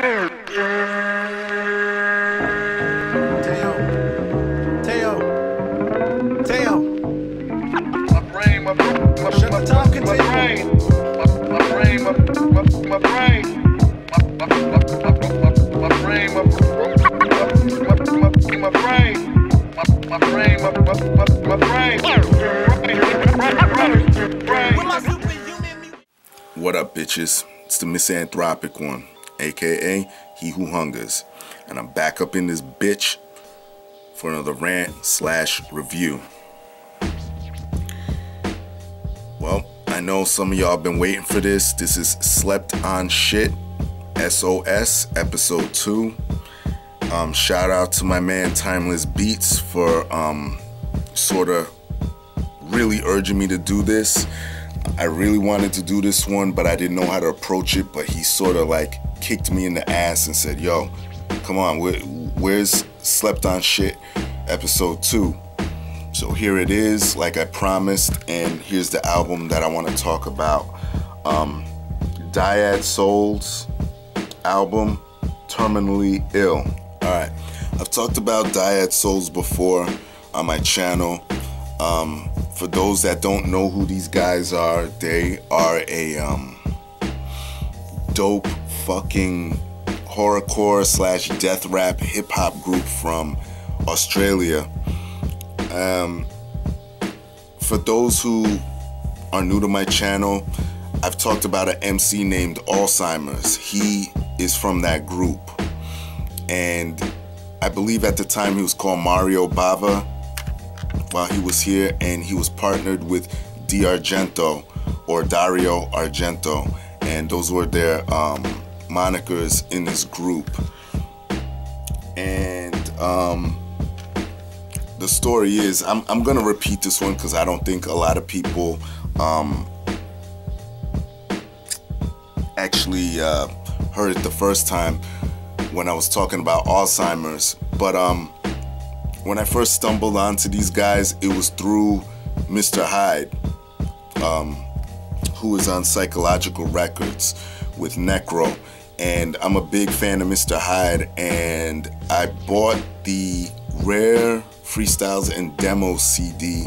What up, bitches? It's the misanthropic one, aka He Who Hungers, and I'm back up in this bitch for another rant/review. Well, I know some of y'all been waiting for this. This is Slept On Shit, S.O.S, episode 2. Shout out to my man Timeless Beats for sort of really urging me to do this. I really wanted to do this one, but I didn't know how to approach it. But he sort of like kicked me in the ass and said, yo, come on, where's Slept On Shit episode 2? So here it is, like I promised, and here's the album that I want to talk about. Dyad Soul's album, Terminally Ill. Alright, I've talked about Dyad Souls before on my channel. For those that don't know who these guys are, they are a dope fucking horrorcore / death rap hip hop group from Australia. For those who are new to my channel, I've talked about an MC named S.O.S. He is from that group, and I believe at the time he was called Mario Bava while he was here, and he was partnered with D'Argento or Dario Argento, and those were their monikers in this group. And the story is, I'm gonna repeat this one because I don't think a lot of people actually heard it the first time when I was talking about Alzheimer's. But when I first stumbled onto these guys, it was through Mr. Hyde, who is on Psychological Records with Necro. And I'm a big fan of Mr. Hyde, and I bought the Rare Freestyles and Demos CD.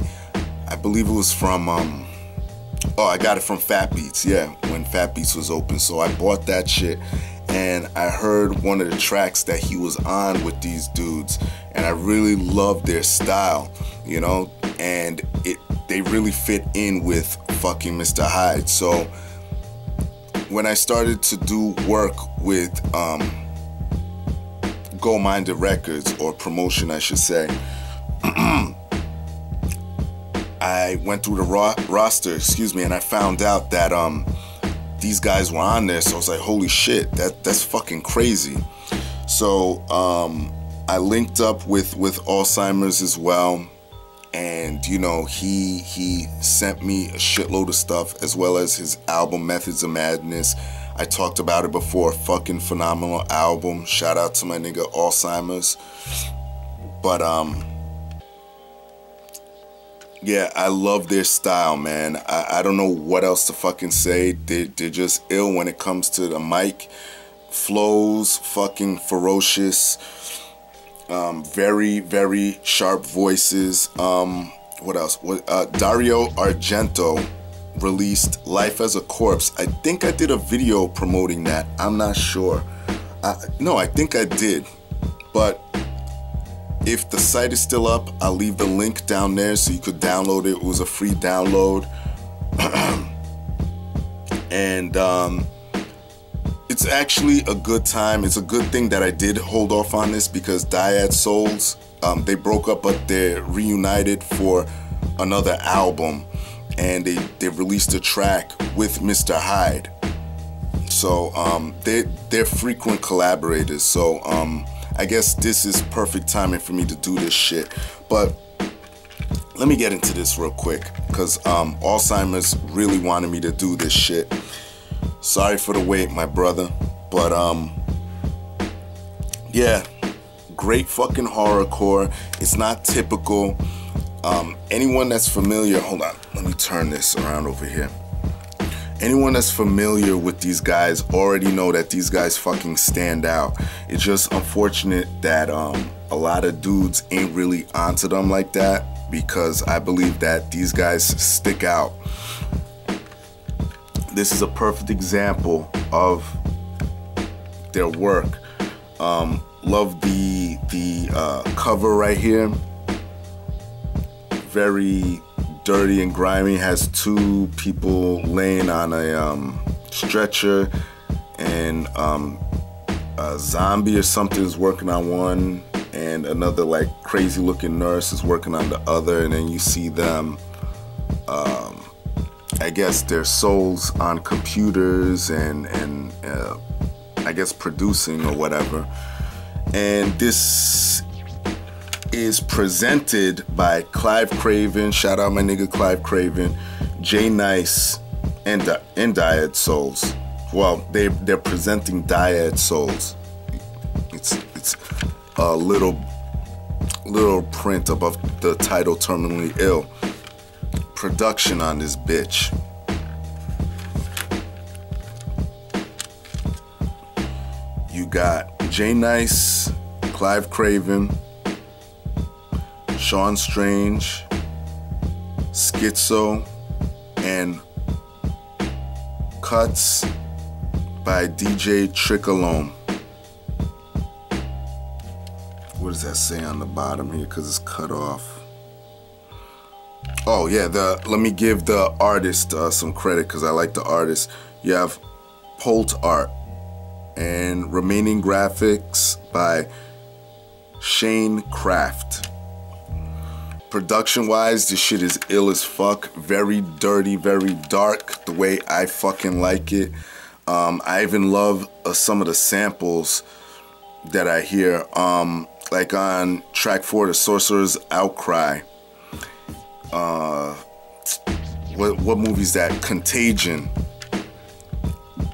I believe it was from, I got it from Fat Beats, yeah, when Fat Beats was open. So I bought that shit, and I heard one of the tracks that he was on with these dudes, and I really loved their style, you know, and they really fit in with fucking Mr. Hyde. So when I started to do work with Go Minded Records, or promotion I should say, I went through the roster, and I found out that these guys were on there. So I was like, holy shit, that's fucking crazy. So I linked up with S.O.S as well, and you know, he sent me a shitload of stuff, as well as his album Methods of Madness. I talked about it before, fucking phenomenal album. Shout out to my nigga S.O.S. But yeah, I love their style, man. I don't know what else to fucking say. They're just ill when it comes to the mic. Flows, fucking ferocious. Very, very sharp voices. What else? Dario Argento released Life as a Corpse. I think I did a video promoting that. I'm not sure. No, I think I did. But if the site is still up, I'll leave the link down there so you could download it. It was a free download. And it's actually a good time. It's a good thing that I did hold off on this, because Dyad Souls, they broke up, but they're reunited for another album, and they released a track with Mr. Hyde. So they're frequent collaborators. So I guess this is perfect timing for me to do this shit. But let me get into this real quick, because S.O.S really wanted me to do this shit. Sorry for the wait, my brother. But yeah, great fucking horrorcore. It's not typical. Anyone that's familiar, hold on, let me turn this around over here. anyone that's familiar with these guys already know that these guys fucking stand out. It's just unfortunate that a lot of dudes ain't really onto them like that, because I believe that these guys stick out. This is a perfect example of their work. Love the cover right here. Very dirty and grimy. Has two people laying on a stretcher, and a zombie or something is working on one, and another like crazy looking nurse is working on the other, and then you see them, I guess their souls on computers and I guess producing or whatever. And this is presented by Clive Craven. Shout out my nigga Clive Craven, Jay Nice, and Dyad Souls. Well, they're presenting Dyad Souls. It's a little print above the title, Terminally Ill. Production on this bitch. You got Jay Nice, Clive Craven, Sean Strange, Schizo, and cuts by DJ Trickalome. What does that say on the bottom here? Because it's cut off. Oh yeah, let me give the artist some credit, because I like the artist. You have Polt Art and remaining graphics by Shane Kraft. Production wise, this shit is ill as fuck. Very dirty, very dark, the way I fucking like it. I even love some of the samples that I hear. Like on track 4, The Sorcerer's Outcry. What movie is that? Contagion.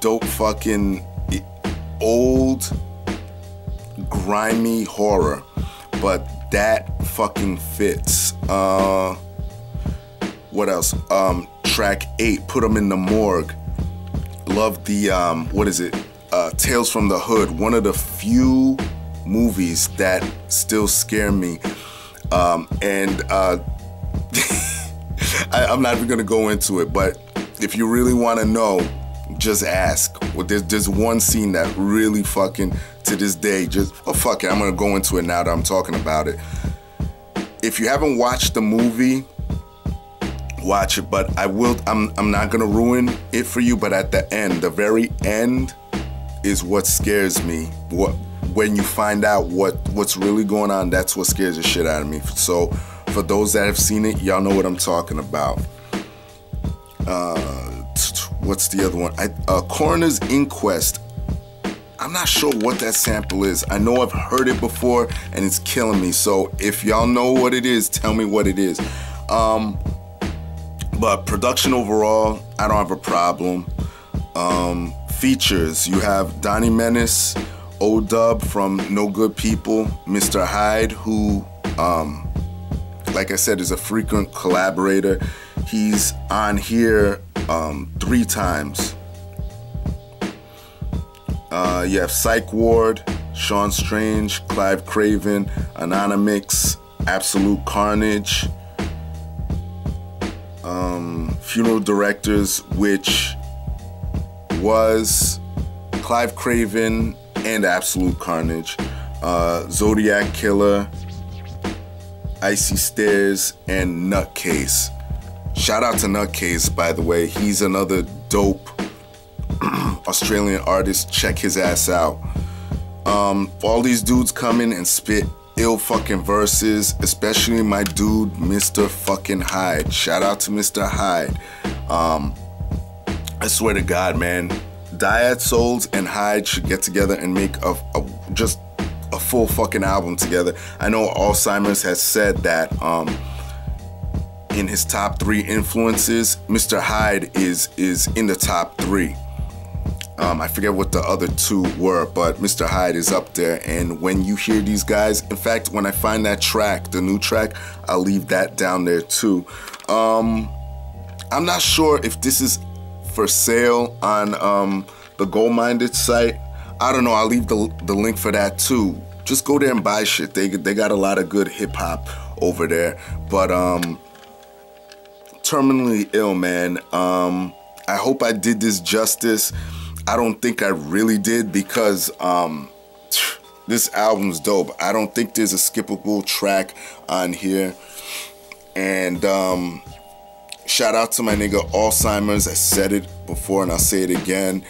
Dope fucking old grimy horror, but that fucking fits. What else? Track 8, Put 'Em in the Morgue. Love the what is it? Tales from the Hood. One of the few movies that still scare me. I'm not even gonna go into it, but if you really want to know, just ask. Well, there's one scene that really fucking, to this day, just, oh fuck it, I'm gonna go into it now that I'm talking about it. If you haven't watched the movie, watch it, but I'm not gonna ruin it for you, but at the end, the very end is what scares me. When you find out what's really going on, that's what scares the shit out of me. So for those that have seen it, y'all know what I'm talking about. What's the other one? Coroner's Inquest. I'm not sure what that sample is. I know I've heard it before and it's killing me. So if y'all know what it is, tell me what it is. But production overall, I don't have a problem. Features, you have Donnie Menace, O-Dub from No Good People, Mr. Hyde, who, like I said, is a frequent collaborator. He's on here 3 times. You have Psych Ward, Sean Strange, Clive Craven, Anonymix, Absolute Carnage, Funeral Directors, which was Clive Craven and Absolute Carnage, Zodiac Killer, Icy Stairs, and Nutcase. Shout out to Nutcase, by the way. He's another dope Australian artist. Check his ass out. All these dudes come in and spit ill fucking verses, especially my dude, Mr. fucking Hyde. Shout out to Mr. Hyde. I swear to God, man, Dyad Souls and Hyde should get together and make just a full fucking album together. I know Alzheimer's has said that in his top 3 influences, Mr. Hyde is in the top 3. I forget what the other 2 were, but Mr. Hyde is up there. And when you hear these guys, in fact, when I find that track, the new track, I'll leave that down there too. I'm not sure if this is for sale on the Gold Minded site. I don't know, I'll leave the link for that too. Just go there and buy shit. They got a lot of good hip hop over there. But terminally ill, man. I hope I did this justice. I don't think I really did, because this album's dope. I don't think there's a skippable track on here. And shout out to my nigga Alzheimer's. I said it before and I'll say it again.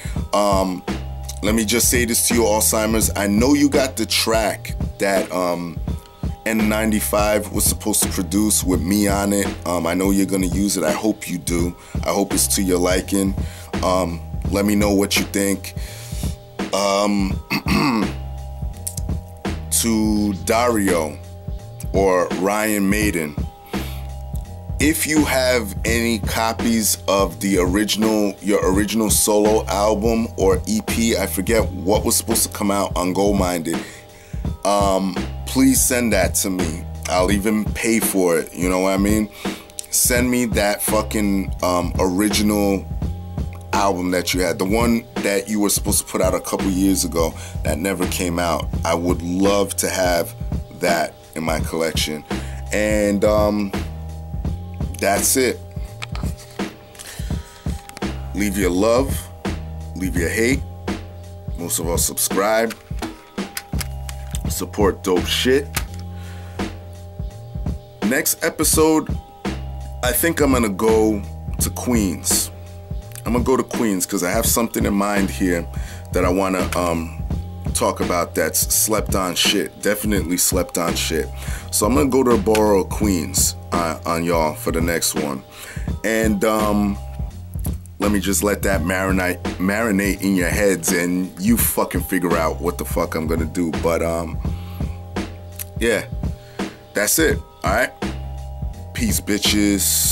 Let me just say this to you, Alzheimer's. I know you got the track that N95 was supposed to produce with me on it. I know you're gonna use it. I hope you do. I hope it's to your liking. Let me know what you think. To Dario or Ryan Maiden, if you have any copies of the your original solo album or EP, I forget what was supposed to come out on Gold Minded, please send that to me. I'll even pay for it, you know what I mean? Send me that fucking original album that you had, the one that you were supposed to put out a couple years ago that never came out. I would love to have that in my collection. And that's it. Leave your love, leave your hate. Most of all, subscribe. Support dope shit. Next episode, I think I'm gonna go to Queens. I'm gonna go to Queens because I have something in mind here that I wanna talk about that's slept on shit. Definitely slept on shit. So I'm gonna go to the borough of Queens on y'all for the next one. And let me just let that marinate in your heads and you fucking figure out what the fuck I'm gonna do. But yeah, that's it. All right, peace, bitches.